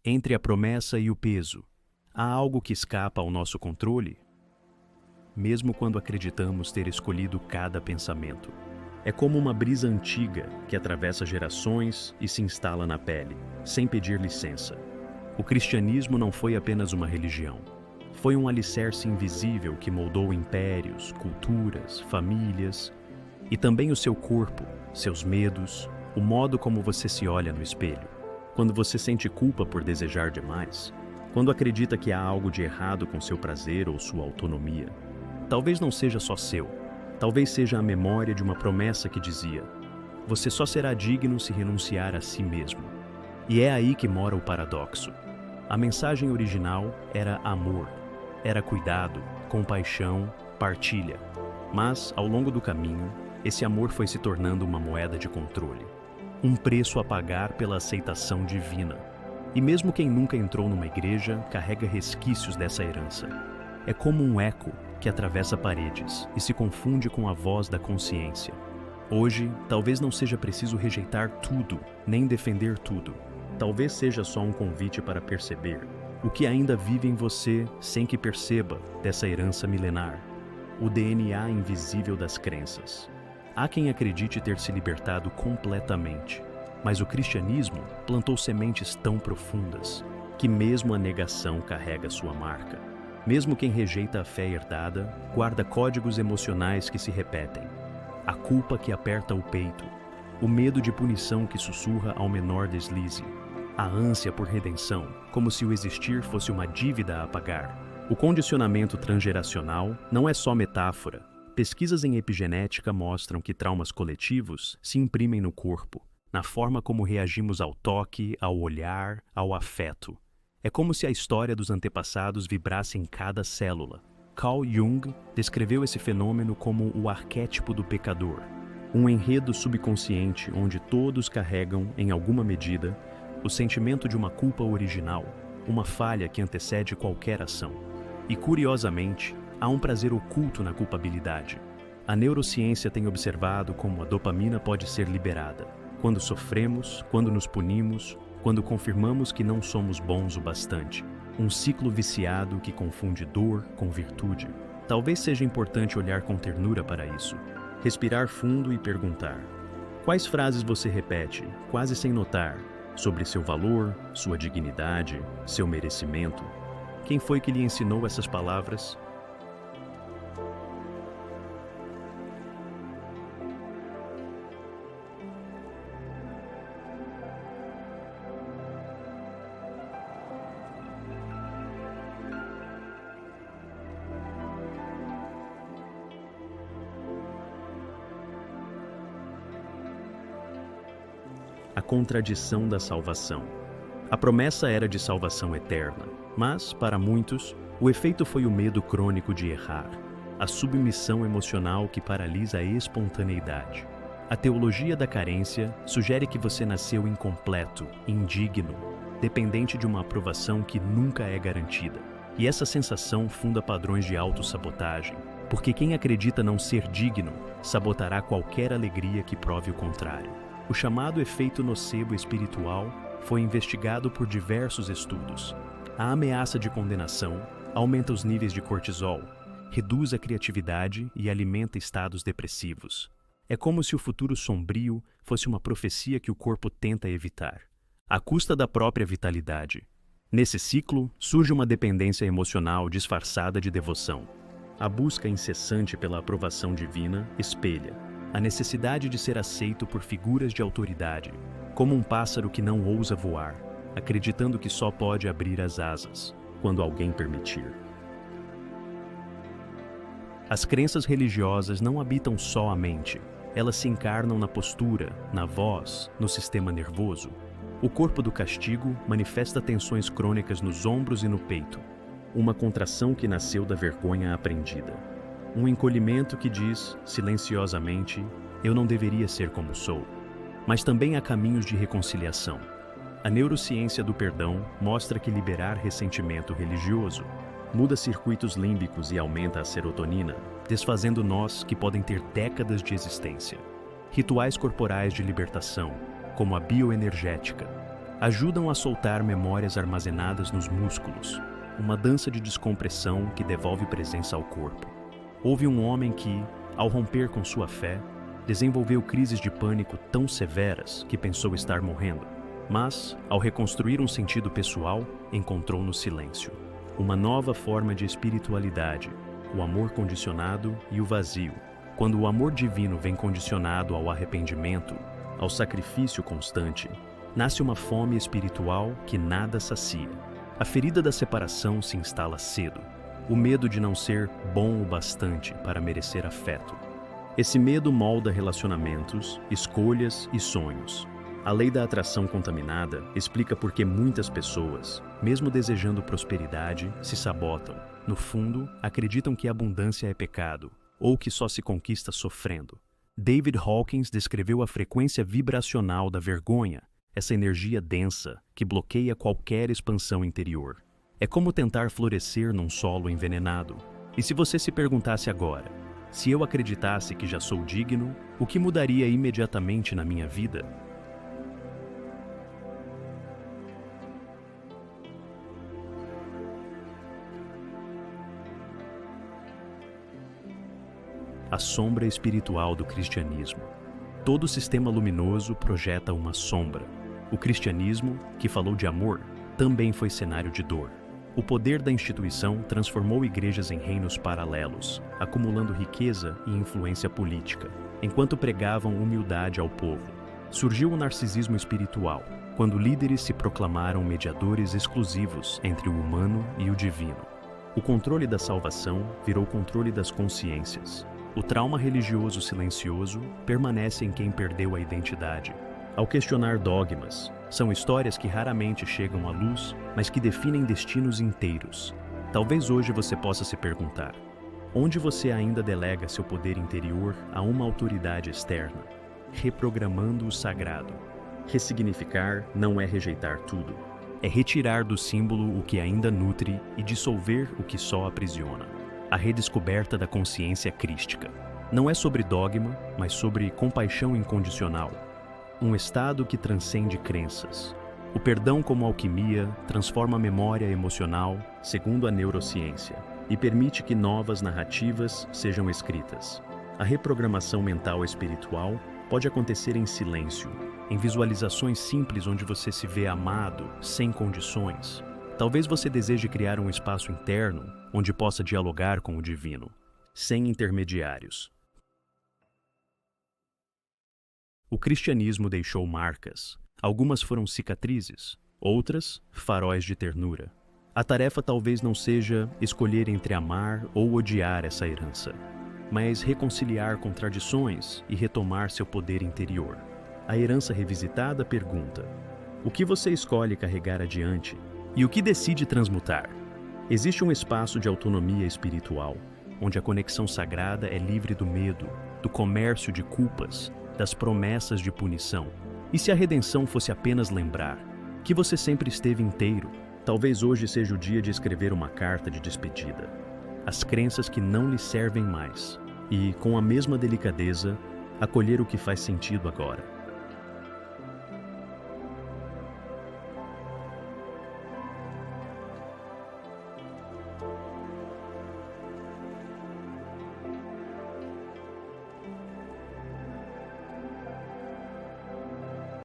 Entre a promessa e o peso, há algo que escapa ao nosso controle? Mesmo quando acreditamos ter escolhido cada pensamento. É como uma brisa antiga que atravessa gerações e se instala na pele, sem pedir licença. O cristianismo não foi apenas uma religião. Foi um alicerce invisível que moldou impérios, culturas, famílias e também o seu corpo, seus medos, o modo como você se olha no espelho. Quando você sente culpa por desejar demais, quando acredita que há algo de errado com seu prazer ou sua autonomia, talvez não seja só seu, talvez seja a memória de uma promessa que dizia: você só será digno se renunciar a si mesmo. E é aí que mora o paradoxo. A mensagem original era amor, era cuidado, compaixão, partilha. Mas, ao longo do caminho, esse amor foi se tornando uma moeda de controle. Um preço a pagar pela aceitação divina. E mesmo quem nunca entrou numa igreja carrega resquícios dessa herança. É como um eco que atravessa paredes e se confunde com a voz da consciência. Hoje, talvez não seja preciso rejeitar tudo, nem defender tudo. Talvez seja só um convite para perceber o que ainda vive em você sem que perceba dessa herança milenar. O DNA invisível das crenças. Há quem acredite ter se libertado completamente, mas o cristianismo plantou sementes tão profundas que mesmo a negação carrega sua marca. Mesmo quem rejeita a fé herdada, guarda códigos emocionais que se repetem. A culpa que aperta o peito, o medo de punição que sussurra ao menor deslize, a ânsia por redenção, como se o existir fosse uma dívida a pagar. O condicionamento transgeracional não é só metáfora. Pesquisas em epigenética mostram que traumas coletivos se imprimem no corpo, na forma como reagimos ao toque, ao olhar, ao afeto. É como se a história dos antepassados vibrasse em cada célula. Carl Jung descreveu esse fenômeno como o arquétipo do pecador, um enredo subconsciente onde todos carregam, em alguma medida, o sentimento de uma culpa original, uma falha que antecede qualquer ação. E, curiosamente, há um prazer oculto na culpabilidade. A neurociência tem observado como a dopamina pode ser liberada quando sofremos, quando nos punimos, quando confirmamos que não somos bons o bastante. Um ciclo viciado que confunde dor com virtude. Talvez seja importante olhar com ternura para isso, respirar fundo e perguntar: quais frases você repete, quase sem notar, sobre seu valor, sua dignidade, seu merecimento? Quem foi que lhe ensinou essas palavras? A contradição da salvação. A promessa era de salvação eterna, mas, para muitos, o efeito foi o medo crônico de errar, a submissão emocional que paralisa a espontaneidade. A teologia da carência sugere que você nasceu incompleto, indigno, dependente de uma aprovação que nunca é garantida. E essa sensação funda padrões de autossabotagem, porque quem acredita não ser digno sabotará qualquer alegria que prove o contrário. O chamado efeito nocebo espiritual foi investigado por diversos estudos. A ameaça de condenação aumenta os níveis de cortisol, reduz a criatividade e alimenta estados depressivos. É como se o futuro sombrio fosse uma profecia que o corpo tenta evitar, à custa da própria vitalidade. Nesse ciclo, surge uma dependência emocional disfarçada de devoção. A busca incessante pela aprovação divina espelha a necessidade de ser aceito por figuras de autoridade, como um pássaro que não ousa voar, acreditando que só pode abrir as asas quando alguém permitir. As crenças religiosas não habitam só a mente, elas se encarnam na postura, na voz, no sistema nervoso. O corpo do castigo manifesta tensões crônicas nos ombros e no peito, uma contração que nasceu da vergonha aprendida. Um encolhimento que diz, silenciosamente, eu não deveria ser como sou. Mas também há caminhos de reconciliação. A neurociência do perdão mostra que liberar ressentimento religioso muda circuitos límbicos e aumenta a serotonina, desfazendo nós que podem ter décadas de existência. Rituais corporais de libertação, como a bioenergética, ajudam a soltar memórias armazenadas nos músculos, uma dança de descompressão que devolve presença ao corpo. Houve um homem que, ao romper com sua fé, desenvolveu crises de pânico tão severas que pensou estar morrendo, mas, ao reconstruir um sentido pessoal, encontrou no silêncio uma nova forma de espiritualidade, o amor condicionado e o vazio. Quando o amor divino vem condicionado ao arrependimento, ao sacrifício constante, nasce uma fome espiritual que nada sacia. A ferida da separação se instala cedo, o medo de não ser bom o bastante para merecer afeto. Esse medo molda relacionamentos, escolhas e sonhos. A lei da atração contaminada explica por que muitas pessoas, mesmo desejando prosperidade, se sabotam. No fundo, acreditam que a abundância é pecado, ou que só se conquista sofrendo. David Hawkins descreveu a frequência vibracional da vergonha, essa energia densa que bloqueia qualquer expansão interior. É como tentar florescer num solo envenenado. E se você se perguntasse agora, se eu acreditasse que já sou digno, o que mudaria imediatamente na minha vida? A sombra espiritual do cristianismo. Todo sistema luminoso projeta uma sombra. O cristianismo, que falou de amor, também foi cenário de dor. O poder da instituição transformou igrejas em reinos paralelos, acumulando riqueza e influência política, enquanto pregavam humildade ao povo. Surgiu o narcisismo espiritual, quando líderes se proclamaram mediadores exclusivos entre o humano e o divino. O controle da salvação virou controle das consciências. O trauma religioso silencioso permanece em quem perdeu a identidade. Ao questionar dogmas, são histórias que raramente chegam à luz, mas que definem destinos inteiros. Talvez hoje você possa se perguntar: onde você ainda delega seu poder interior a uma autoridade externa? Reprogramando o sagrado. Ressignificar não é rejeitar tudo. É retirar do símbolo o que ainda nutre e dissolver o que só aprisiona. A redescoberta da consciência crística. Não é sobre dogma, mas sobre compaixão incondicional. Um estado que transcende crenças. O perdão como alquimia transforma a memória emocional, segundo a neurociência, e permite que novas narrativas sejam escritas. A reprogramação mental espiritual pode acontecer em silêncio, em visualizações simples onde você se vê amado, sem condições. Talvez você deseje criar um espaço interno onde possa dialogar com o divino, sem intermediários. O cristianismo deixou marcas. Algumas foram cicatrizes, outras, faróis de ternura. A tarefa talvez não seja escolher entre amar ou odiar essa herança, mas reconciliar contradições e retomar seu poder interior. A herança revisitada pergunta: o que você escolhe carregar adiante? E o que decide transmutar? Existe um espaço de autonomia espiritual, onde a conexão sagrada é livre do medo, do comércio de culpas, das promessas de punição. E se a redenção fosse apenas lembrar que você sempre esteve inteiro, talvez hoje seja o dia de escrever uma carta de despedida. As crenças que não lhe servem mais. E, com a mesma delicadeza, acolher o que faz sentido agora.